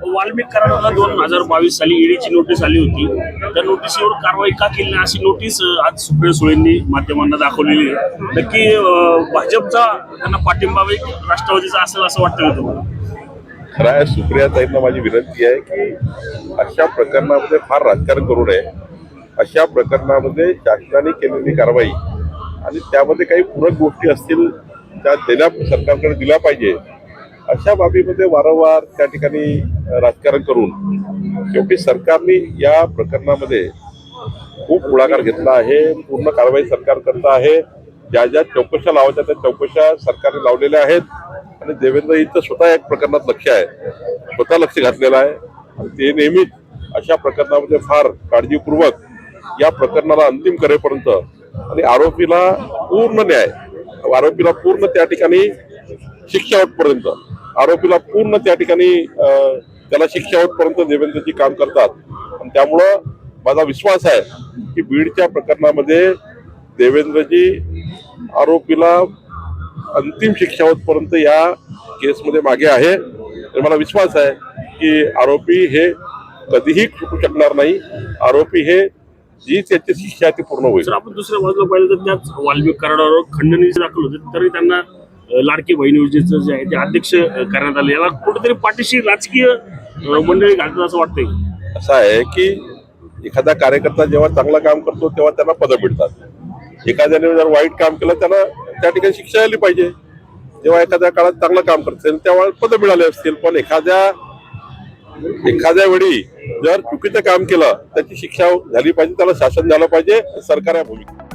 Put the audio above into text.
वाल्मिक कराडाला 2022 साली ईडीची नोटीस आली होती. त्या नोटीसवर कारवाई का केली नाही अशी नोटीस आज सुप्रिया सुळेंनी माध्यमांना दाखवलेली आहे. नक्की भाजपचा त्यांना पाठिंबा राष्ट्रवादीचा असेल असं वाटतं का तुम्हाला? खरं आहे, सुप्रियाताईंना माझी विनंती आहे की अशा प्रकरणामध्ये फार राजकारण करू नये. अशा प्रकरणामध्ये शासनाने केलेली कारवाई आणि त्यामध्ये काही पूरक गोष्टी असतील त्या सरकारकडे दिल्या पाहिजे. अशा बाबीमध्ये वारंवार त्या ठिकाणी राजकारण करून शेवटी सरकारने या प्रकरणामध्ये खूप पुढाकार घेतला आहे. पूर्ण कारवाई सरकार करत आहे. ज्या ज्या चौकशा लावायच्या त्या चौकशा सरकारने लावलेल्या आहेत आणि देवेंद्रजींचं स्वतः या प्रकरणात लक्ष आहे, स्वतः लक्ष घातलेलं आहे. आणि ते नेहमीच अशा प्रकरणामध्ये फार काळजीपूर्वक या प्रकरणाला अंतिम करेपर्यंत आणि आरोपीला पूर्ण न्याय, आरोपीला पूर्ण त्या ठिकाणी शिक्षा होतपर्यंत, आरोपीला पूर्ण त्या ठिकाणी त्याला शिक्षा होतपर्यंत देवेंद्रजी काम करतात. आणि त्यामुळं माझा विश्वास आहे की बीडच्या प्रकरणामध्ये देवेंद्रजी आरोपीला अंतिम शिक्षा होतपर्यंत या केसमध्ये मागे आहे. तर मला विश्वास आहे की आरोपी हे कधीही चुकू शकणार नाही. आरोपी हे जी त्याची शिक्षा ती पूर्ण होईल. जर आपण दुसऱ्या बाजूला पाहिलं तर त्याच वाल्मिक कराडावर खंडणी दाखल होते तरी त्यांना लाडकी बहीण योजनेचं जे आहे ते अध्यक्ष करण्यात आले. याला कुठेतरी पाठीशी राजकीय मंडळी घालतात असं वाटतंय. असं आहे की एखादा कार्यकर्ता जेव्हा चांगलं काम करतो तेव्हा त्यांना पदं मिळतात. एखाद्याने जर वाईट काम केलं त्याला त्या ठिकाणी शिक्षा आली पाहिजे. जेव्हा एखाद्या काळात चांगलं काम करत असेल तेव्हा पदं मिळाले असतील. पण एखाद्या वेळी जर चुकीचं काम केलं त्याची शिक्षा झाली पाहिजे, त्याला शासन झालं पाहिजे. सरकार या भूमिका